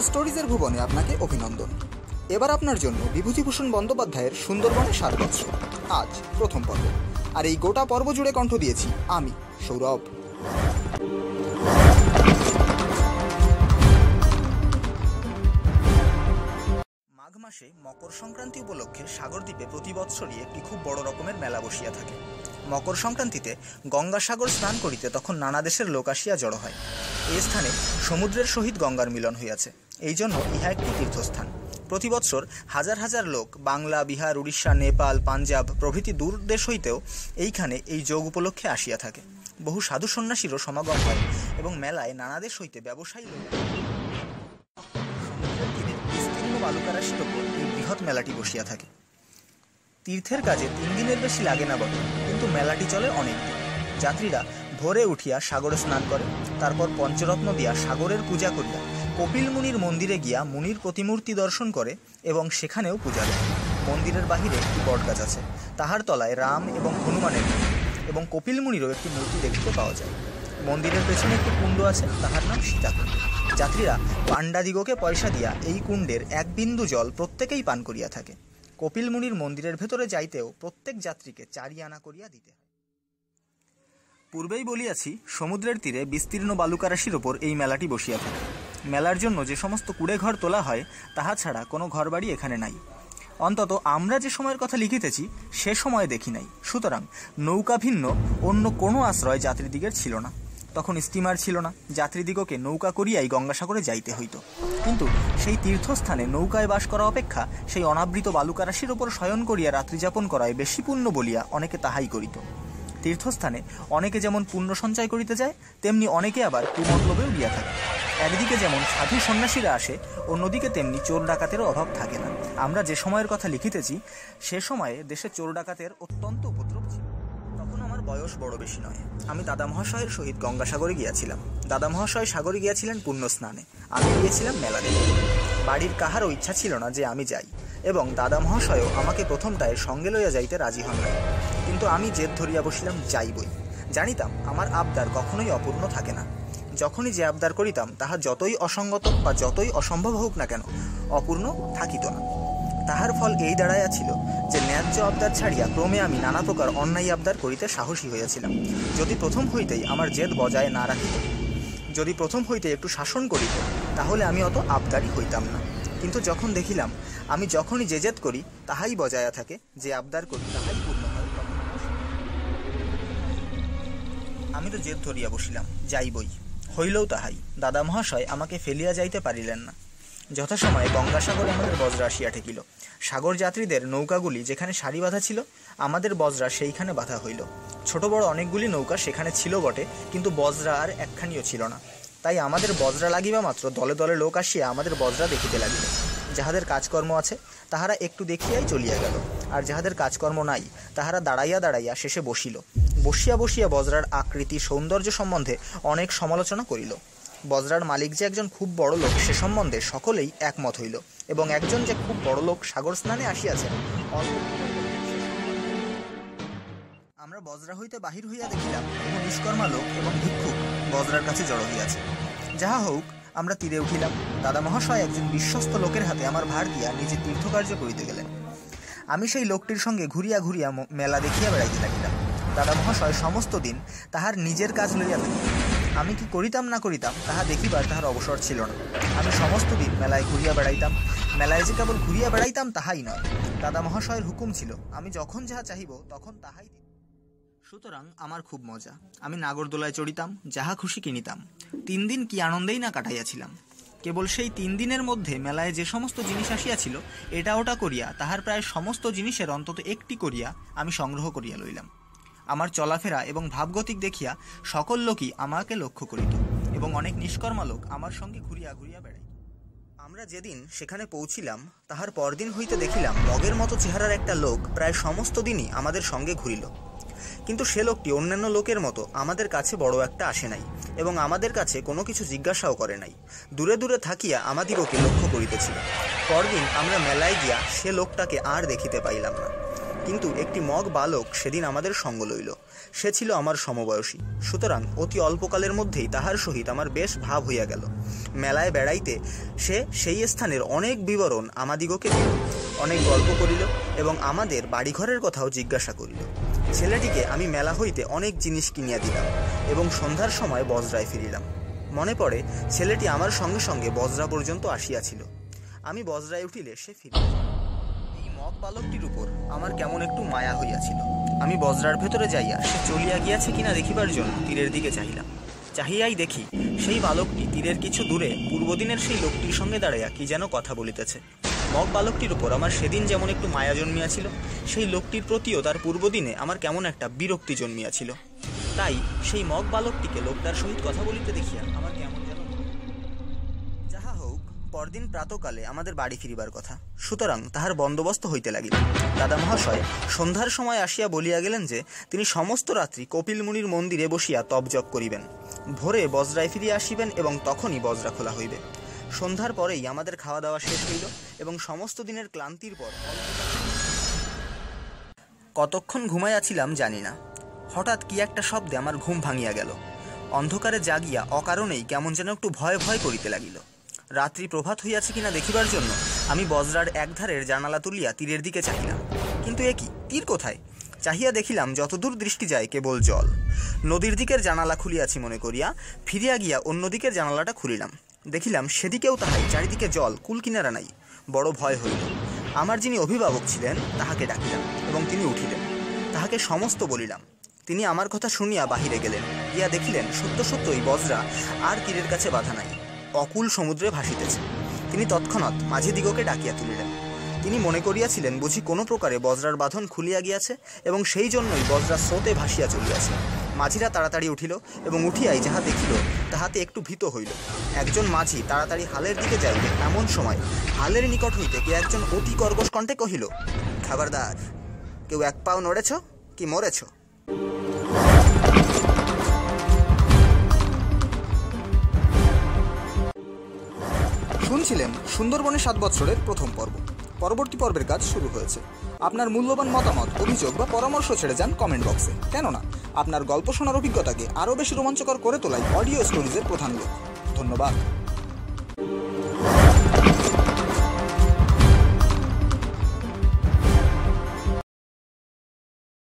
স্টোরিজের ভুবনে আপনাকে অভিনন্দন। এবার আপনার জন্য বিভূতিভূষণ বন্দ্যোপাধ্যায়ের সুন্দরবনের 7 বৎসর আজ প্রথম পর্ব। আর এই গোটা পর্ব জুড়ে কণ্ঠ দিয়েছি আমি, সৌরভ। মাঘ মাসে মকর সংক্রান্তি উপলক্ষে সাগরদ্বীপে প্রতি বৎসরই একটি খুব বড় রকমের মেলা বসিয়া থাকে। মকর সংক্রান্তিতে গঙ্গাসাগর স্নান করিতে তখন নানা দেশের লোক আসিয়া জড়ো হয়। এই স্থানে সমুদ্রের সহিত গঙ্গার মিলন হইয়াছে, এই জন্য ইহা একটি তীর্থস্থান। প্রতি বৎসর হাজার হাজার লোক বাংলা, বিহার, উড়িষ্যা, নেপাল, পাঞ্জাব প্রভৃতি দূর দেশ হইতেও এইখানে এই যোগ উপলক্ষে আসিয়া থাকে। বহু সাধু সন্ন্যাসীরও সমাগম হয় এবং মেলায় নানা দেশ হইতে ব্যবসায়ী লোক সমুদ্রের তীরে বিস্তীর্ণ বালুকারাশির ওপর এই বৃহৎ মেলাটি বসিয়া থাকে। তীর্থের কাজে 3 দিনের বেশি লাগে না বটে, কিন্তু মেলাটি চলে অনেক দিন। যাত্রীরা ভোরে উঠিয়া সাগরে স্নান করে, তারপর পঞ্চরত্ন দিয়া সাগরের পূজা করিয়া কপিল মুনির মন্দিরে গিয়া মুনির প্রতিমূর্তি দর্শন করে এবং সেখানেও পূজা দেয়। মন্দিরের বাহিরে একটি বটগাছ আছে, তাহার তলায় রাম এবং হনুমানের এবং কপিল মুনিরও একটি মূর্তি দেখতে পাওয়া যায়। মন্দিরের পেছনে একটি কুণ্ড আছে, তাহার নাম সীতাকুণ্ড। যাত্রীরা পাণ্ডাদিগকে পয়সা দিয়া এই কুণ্ডের 1 বিন্দু জল প্রত্যেকেই পান করিয়া থাকে। কপিল মুনির মন্দিরের ভেতরে যাইতেও প্রত্যেক যাত্রীকে 4 আনা করিয়া দিতে হয়। পূর্বেই বলিয়াছি, সমুদ্রের তীরে বিস্তীর্ণ বালুকারাশির ওপর এই মেলাটি বসিয়া থাকে। মেলার জন্য যে সমস্ত কুড়ে ঘর তোলা হয়, তাহা ছাড়া কোনো ঘরবাড়ি এখানে নাই। অন্তত আমরা যে সময়ের কথা লিখিতেছি সে সময়ে দেখি নাই। সুতরাং নৌকা ভিন্ন অন্য কোনো আশ্রয় যাত্রীদিগের ছিল না। তখন স্টিমার ছিল না, যাত্রীদিগকে নৌকা করিয়াই গঙ্গাসাগরে যাইতে হইত। কিন্তু সেই তীর্থস্থানে নৌকায় বাস করা অপেক্ষা সেই অনাবৃত বালুকারাশির ওপর শয়ন করিয়া রাত্রিযাপন করায় বেশি পুণ্য বলিয়া অনেকে তাহাই করিত। তীর্থস্থানে অনেকে যেমন পুণ্য সঞ্চয় করিতে যায়, তেমনি অনেকে আবার কুমতলবেও গিয়া থাকে। একদিকে যেমন সাধু সন্ন্যাসীরা আসে, অন্যদিকে তেমনি চোর ডাকাতেরও অভাব থাকে না। আমরা যে সময়ের কথা লিখিতেছি সে সময়ে দেশে চোর ডাকাতের অত্যন্ত উপদ্রব ছিল। তখন আমার বয়স বড় বেশি নয়। আমি দাদা মহাশয়ের সহিত গঙ্গাসাগরে গিয়াছিলাম। দাদা মহাশয় সাগরে গিয়াছিলেন পুণ্য স্নানে, আমি গিয়েছিলাম মেলা দেখতে। বাড়ির কাহারও ইচ্ছা ছিল না যে আমি যাই, এবং দাদা মহাশয়ও আমাকে প্রথমটায় সঙ্গে লইয়া যাইতে রাজি হন না। কিন্তু আমি জেদ ধরিয়া বসিলাম, যাইবই। জানিতাম আমার আবদার কখনোই অপূর্ণ থাকে না। যখনই যে আবদার করিতাম তাহা যতই অসঙ্গত বা যতই অসম্ভব হোক না কেন, অপূর্ণ থাকিত না। তাহার ফল এই দাঁড়াইয়াছিল যে ন্যায্য আবদার ছাড়িয়া ক্রমে আমি নানা প্রকার অন্যায় আবদার করিতে সাহসী হইয়াছিলাম। যদি প্রথম হইতেই আমার জেদ বজায় না রাখিত, যদি প্রথম হইতে একটু শাসন করিত, তাহলে আমি অত আবদারই হইতাম না। কিন্তু যখন দেখিলাম আমি যখনই যে জেদ করি তাহাই বজায়া থাকে, যে আবদার করি তাহাই পূর্ণ হয়, আমি তো জেদ ধরিয়া বসিলাম, যাইবই। হইলেও তাহাই। দাদা মহাশয় আমাকে ফেলিয়া যাইতে পারিলেন না। যথাসময়ে গঙ্গাসাগরে আমাদের বজরা আসিয়া ঠেকিল। সাগর যাত্রীদের নৌকাগুলি যেখানে সারি বাঁধা ছিল, আমাদের বজরা সেইখানে বাঁধা হইল। ছোট বড় অনেকগুলি নৌকা সেখানে ছিল বটে, কিন্তু বজরা আর একখানিও ছিল না। তাই আমাদের বজরা লাগিবা মাত্র দলে দলে লোক আসিয়া আমাদের বজরা দেখিতে লাগিল। যাহাদের কাজকর্ম আছে তাহারা একটু দেখিয়াই চলিয়া গেল, আর যাহাদের কাজকর্ম নাই তাহারা দাঁড়াইয়া দাঁড়াইয়া শেষে বসিল। বসিয়া বসিয়া বজরার আকৃতি সৌন্দর্য সম্বন্ধে অনেক সমালোচনা করিল। বজরার মালিক যে একজন খুব বড় লোক সে সম্বন্ধে সকলেই একমত হইল, এবং একজন যে খুব বড় লোক সাগর স্নানে আসিয়াছেন আমরা বজরা হইতে বাহির হইয়া দেখিলাম বহু নিষ্কর্মা লোক এবং ভিক্ষুক বজরার কাছে জড়ো হইয়াছে। যাহা হোক, আমরা তীরে উঠিলাম। দাদা মহাশয় একজন বিশ্বস্ত লোকের হাতে আমার ভার দিয়া নিজে তীর্থকার্য করিতে গেলেন। আমি সেই লোকটির সঙ্গে ঘুরিয়া ঘুরিয়া মেলা দেখিয়া বেড়াইতে লাগিলাম। দাদা মহাশয় সমস্ত দিন তাহার নিজের কাজ লইয়া থাকিতেন। আমি কি করিতাম না করিতাম তাহা দেখিবার তাহার অবসর ছিল না। আমি সমস্ত দিন মেলায় ঘুরিয়া বেড়াইতাম। মেলায় যে কেবল ঘুরিয়া বেড়াইতাম তাহাই নয়, দাদা মহাশয়ের হুকুম ছিল আমি যখন যাহা চাহিব তখন তাহাই দিতাম। সুতরাং আমার খুব মজা। আমি নাগরদোলায় চড়িতাম, যাহা খুশি কিনিতাম। 3 দিন কি আনন্দেই না কাটাইয়াছিলাম। কেবল সেই 3 দিনের মধ্যে মেলায় যে সমস্ত জিনিস আসিয়াছিল, এটা ওটা করিয়া তাহার প্রায় সমস্ত জিনিসের অন্তত একটি করিয়া আমি সংগ্রহ করিয়া লইলাম। আমার চলাফেরা এবং ভাবগতিক দেখিয়া সকল লোকই আমাকে লক্ষ্য করিত, এবং অনেক নিষ্কর্মা লোক আমার সঙ্গে ঘুরিয়া ঘুরিয়া বেড়াইত। আমরা যেদিন সেখানে পৌঁছিলাম তাহার পরদিন হইতে দেখিলাম মগের মতো চেহারার একটা লোক প্রায় সমস্ত দিনই আমাদের সঙ্গে ঘুরিল। কিন্তু সে লোকটি অন্যান্য লোকের মতো আমাদের কাছে বড় একটা আসে নাই, এবং আমাদের কাছে কোনো কিছু জিজ্ঞাসাও করে নাই। দূরে দূরে থাকিয়া আমাদিগকে লক্ষ্য করিতেছিল। পরদিন আমরা মেলায় গিয়া সে লোকটাকে আর দেখিতে পাইলাম না। কিন্তু একটি মগ বালক সেদিন আমাদের সঙ্গ লইল। সে ছিল আমার সমবয়সী, সুতরাং অতি অল্পকালের মধ্যেই তাহার সহিত আমার বেশ ভাব হইয়া গেল। মেলায় বেড়াইতে সে সেই স্থানের অনেক বিবরণ আমাদিগকে দিল, অনেক গল্প করিল এবং আমাদের বাড়িঘরের কথাও জিজ্ঞাসা করিল। ছেলেটিকে আমি মেলা হইতে অনেক জিনিস কিনিয়া দিলাম এবং সন্ধ্যার সময় বজরায় ফিরিলাম। মনে পড়ে ছেলেটি আমার সঙ্গে সঙ্গে বজরা পর্যন্ত আসিয়াছিল। আমি বজরায় উঠিলে সে ফিরিল। এই মগ বালকটির উপর আমার কেমন একটু মায়া হইয়াছিল। আমি বজরার ভেতরে যাইয়া সে চলিয়া গিয়াছে কিনা দেখিবার জন্য তীরের দিকে চাহিলাম। চাহিয়াই দেখি সেই বালকটি তীরের কিছু দূরে পূর্বদিনের সেই লোকটির সঙ্গে দাঁড়াইয়া কি যেন কথা বলিতেছে। মগ বালকটির উপর আমার সেদিন যেমন একটু মায়া জন্মিয়াছিল, সেই লোকটির প্রতিও তার পূর্বদিনে আমার কেমন একটা বিরক্তি জন্মিয়াছিল। তাই সেই মগ বালকটিকে লোকটার সহিত কথা বলিতে দেখিয়া আমার কেমন যেন। যাহা হোক, পরদিন প্রাতকালে আমাদের বাড়ি ফিরিবার কথা, সুতরাং তাহার বন্দোবস্ত হইতে লাগিল। দাদা মহাশয় সন্ধ্যার সময় আসিয়া বলিয়া গেলেন যে তিনি সমস্ত রাত্রি কপিল মুনির মন্দিরে বসিয়া তপজপ করিবেন, ভোরে বজরায় ফিরিয়া আসিবেন এবং তখনই বজরা খোলা হইবে। সন্ধ্যার পরেই আমাদের খাওয়া দাওয়া শেষ হইল এবং সমস্ত দিনের ক্লান্তির পর কতক্ষণ ঘুমাইয়াছিলাম জানি না। হঠাৎ কি একটা শব্দে আমার ঘুম ভাঙিয়া গেল। অন্ধকারে জাগিয়া অকারণেই কেমন যেন একটু ভয় ভয় করিতে লাগিল। রাত্রি প্রভাত হইয়াছে কিনা দেখিবার জন্য আমি বজরার একধারের জানালা তুলিয়া তীরের দিকে চাহিলাম, কিন্তু এ কি, তীর কোথায়? চাহিয়া দেখিলাম যতদূর দৃষ্টি যায় কেবল জল। নদীর দিকের জানালা খুলিয়াছি মনে করিয়া ফিরিয়া গিয়া অন্য দিকের জানালাটা খুলিলাম। দেখিলাম সেদিকেও তাহাই, চারিদিকে জল, কুল কিনারা নাই। বড় ভয় হইল। আমার যিনি অভিভাবক ছিলেন তাহাকে ডাকিলাম এবং তিনি উঠিলেন। তাহাকে সমস্ত বলিলাম। তিনি আমার কথা শুনিয়া বাহিরে গেলেন। গিয়া দেখিলেন সত্য সত্যই বজরা আর তীরের কাছে বাধা নাই, অকুল সমুদ্রে ভাসিতেছে। তিনি তৎক্ষণাৎ মাঝিদিগকে ডাকিয়া তুলিলেন। তিনি মনে করিয়াছিলেন বুঝি কোনো প্রকারে বজরার বাঁধন খুলিয়া গিয়াছে এবং সেই জন্যই বজরা স্রোতে ভাসিয়া চলিয়াছে। মাঝিরা তাড়াতাড়ি উঠিল এবং উঠিয়াই যাহা দেখিল তাহাতে একটু ভীত হইল। একজন মাঝি তাড়াতাড়ি হালের দিকে যাইবে, এমন সময় হালের নিকট হইতে কে একজন অতি কর্কশ কণ্ঠে কহিল, খবরদার, কেউ এক পাও নড়েছ কি মরেছ? শুনছিলেন সুন্দরবনে 7 বছরের প্রথম পর্ব। পরবর্তী পর্বের কাজ শুরু হয়েছে। আপনার মূল্যবান মতামত, অভিযোগ বা পরামর্শ ছেড়ে যান কমেন্ট বক্সে। কেননা আপনার গল্প শোনার অভিজ্ঞতাকে আরও বেশি রোমাঞ্চকর করে তোলাই অডিও স্টোরিজের প্রধান লক্ষ্য। ধন্যবাদ।